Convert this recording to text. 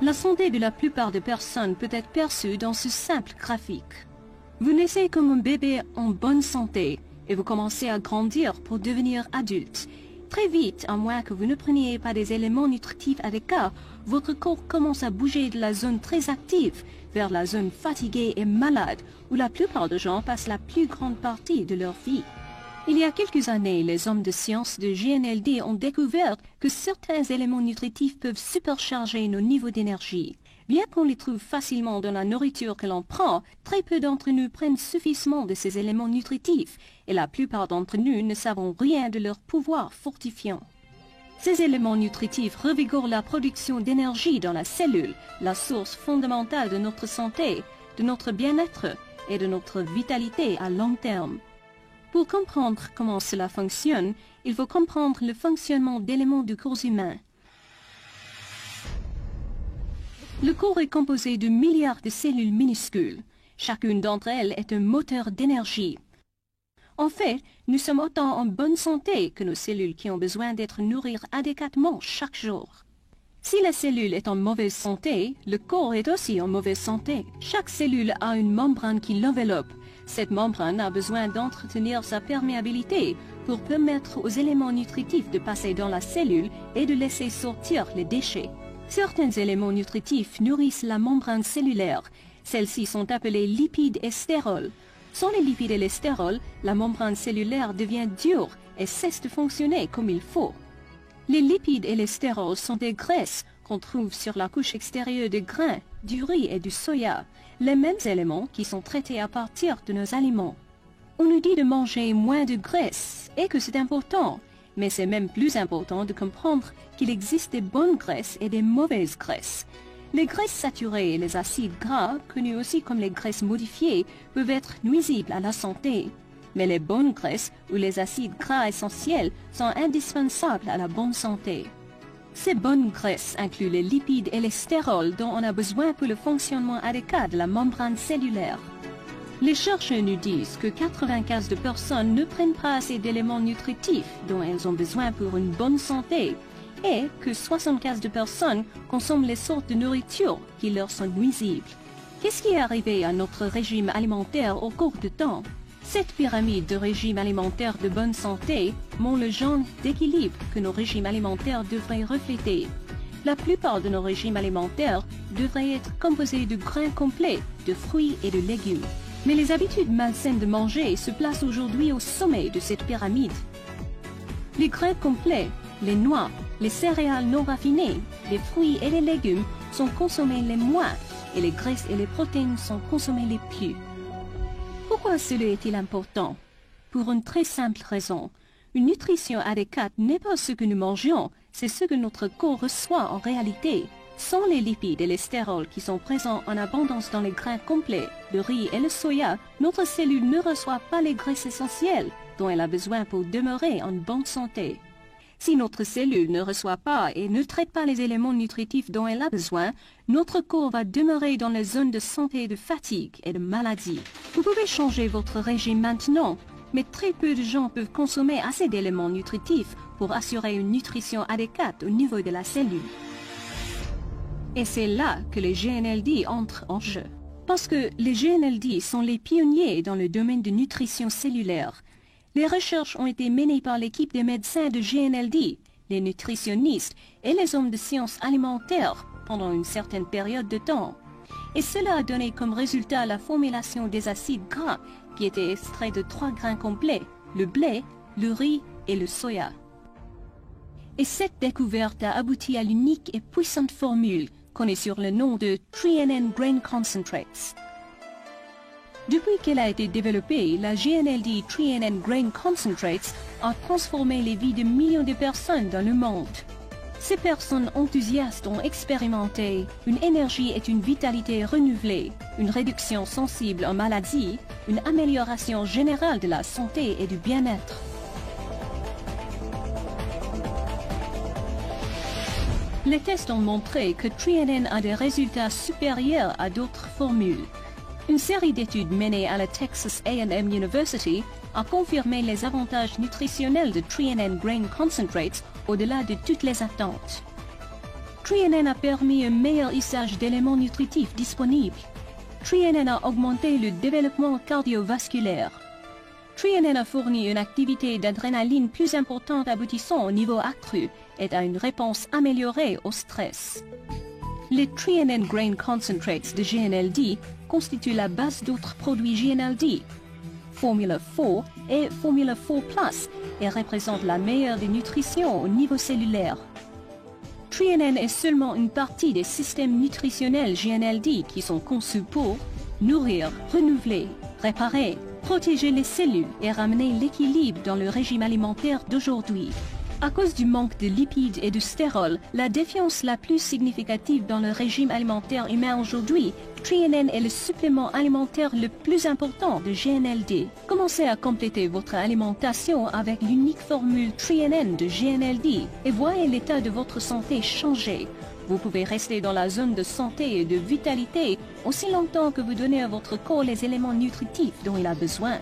La santé de la plupart des personnes peut être perçue dans ce simple graphique. Vous naissez comme un bébé en bonne santé et vous commencez à grandir pour devenir adulte. Très vite, à moins que vous ne preniez pas des éléments nutritifs adéquats, votre corps commence à bouger de la zone très active vers la zone fatiguée et malade, où la plupart des gens passent la plus grande partie de leur vie. Il y a quelques années, les hommes de science de GNLD ont découvert que certains éléments nutritifs peuvent supercharger nos niveaux d'énergie. Bien qu'on les trouve facilement dans la nourriture que l'on prend, très peu d'entre nous prennent suffisamment de ces éléments nutritifs et la plupart d'entre nous ne savons rien de leur pouvoir fortifiant. Ces éléments nutritifs revigorent la production d'énergie dans la cellule, la source fondamentale de notre santé, de notre bien-être et de notre vitalité à long terme. Pour comprendre comment cela fonctionne, il faut comprendre le fonctionnement d'éléments du corps humain. Le corps est composé de milliards de cellules minuscules. Chacune d'entre elles est un moteur d'énergie. En fait, nous sommes autant en bonne santé que nos cellules qui ont besoin d'être nourries adéquatement chaque jour. Si la cellule est en mauvaise santé, le corps est aussi en mauvaise santé. Chaque cellule a une membrane qui l'enveloppe. Cette membrane a besoin d'entretenir sa perméabilité pour permettre aux éléments nutritifs de passer dans la cellule et de laisser sortir les déchets. Certains éléments nutritifs nourrissent la membrane cellulaire. Celles-ci sont appelées lipides et stérols. Sans les lipides et les stérols, la membrane cellulaire devient dure et cesse de fonctionner comme il faut. Les lipides et les stérols sont des graisses qu'on trouve sur la couche extérieure des grains, du riz et du soya, les mêmes éléments qui sont traités à partir de nos aliments. On nous dit de manger moins de graisse et que c'est important, mais c'est même plus important de comprendre qu'il existe des bonnes graisses et des mauvaises graisses. Les graisses saturées et les acides gras, connus aussi comme les graisses modifiées, peuvent être nuisibles à la santé. Mais les bonnes graisses ou les acides gras essentiels sont indispensables à la bonne santé. Ces bonnes graisses incluent les lipides et les stérols dont on a besoin pour le fonctionnement adéquat de la membrane cellulaire. Les chercheurs nous disent que 95% de personnes ne prennent pas assez d'éléments nutritifs dont elles ont besoin pour une bonne santé et que 75% de personnes consomment les sortes de nourriture qui leur sont nuisibles. Qu'est-ce qui est arrivé à notre régime alimentaire au cours du temps? Cette pyramide de régime alimentaire de bonne santé montre le genre d'équilibre que nos régimes alimentaires devraient refléter. La plupart de nos régimes alimentaires devraient être composés de grains complets, de fruits et de légumes. Mais les habitudes malsaines de manger se placent aujourd'hui au sommet de cette pyramide. Les grains complets, les noix, les céréales non raffinées, les fruits et les légumes sont consommés les moins et les graisses et les protéines sont consommées les plus. Pourquoi cela est-il important? Pour une très simple raison. Une nutrition adéquate n'est pas ce que nous mangeons, c'est ce que notre corps reçoit en réalité. Sans les lipides et les stérols qui sont présents en abondance dans les grains complets, le riz et le soya, notre cellule ne reçoit pas les graisses essentielles dont elle a besoin pour demeurer en bonne santé. Si notre cellule ne reçoit pas et ne traite pas les éléments nutritifs dont elle a besoin, notre corps va demeurer dans les zones de santé de fatigue et de maladie. Vous pouvez changer votre régime maintenant, mais très peu de gens peuvent consommer assez d'éléments nutritifs pour assurer une nutrition adéquate au niveau de la cellule. Et c'est là que les GNLD entrent en jeu. Parce que les GNLD sont les pionniers dans le domaine de nutrition cellulaire. Les recherches ont été menées par l'équipe des médecins de GNLD, les nutritionnistes et les hommes de sciences alimentaires pendant une certaine période de temps. Et cela a donné comme résultat la formulation des acides gras qui étaient extraits de 3 grains complets, le blé, le riz et le soya. Et cette découverte a abouti à l'unique et puissante formule connue sur le nom de 3NN Grain Concentrates. Depuis qu'elle a été développée, la GNLD 3NN Grain Concentrates a transformé les vies de millions de personnes dans le monde. Ces personnes enthousiastes ont expérimenté une énergie et une vitalité renouvelée, une réduction sensible en maladies, une amélioration générale de la santé et du bien-être. Les tests ont montré que 3NN a des résultats supérieurs à d'autres formules. Une série d'études menées à la Texas A&M University a confirmé les avantages nutritionnels de 3NN Grain Concentrates au-delà de toutes les attentes. TreeNN a permis un meilleur usage d'éléments nutritifs disponibles. TreeNN a augmenté le développement cardiovasculaire. TreeNN a fourni une activité d'adrénaline plus importante aboutissant au niveau accru et à une réponse améliorée au stress. Les TreeNN Grain Concentrates de GNLD constituent la base d'autres produits GNLD, Formula 4 et Formula 4 Plus, et représentent la meilleure des nutritions au niveau cellulaire. TreeNN est seulement une partie des systèmes nutritionnels GNLD qui sont conçus pour nourrir, renouveler, réparer, protéger les cellules et ramener l'équilibre dans le régime alimentaire d'aujourd'hui. À cause du manque de lipides et de stérols, la défiance la plus significative dans le régime alimentaire humain aujourd'hui, TreeNN est le supplément alimentaire le plus important de GNLD. Commencez à compléter votre alimentation avec l'unique formule TreeNN de GNLD et voyez l'état de votre santé changer. Vous pouvez rester dans la zone de santé et de vitalité aussi longtemps que vous donnez à votre corps les éléments nutritifs dont il a besoin.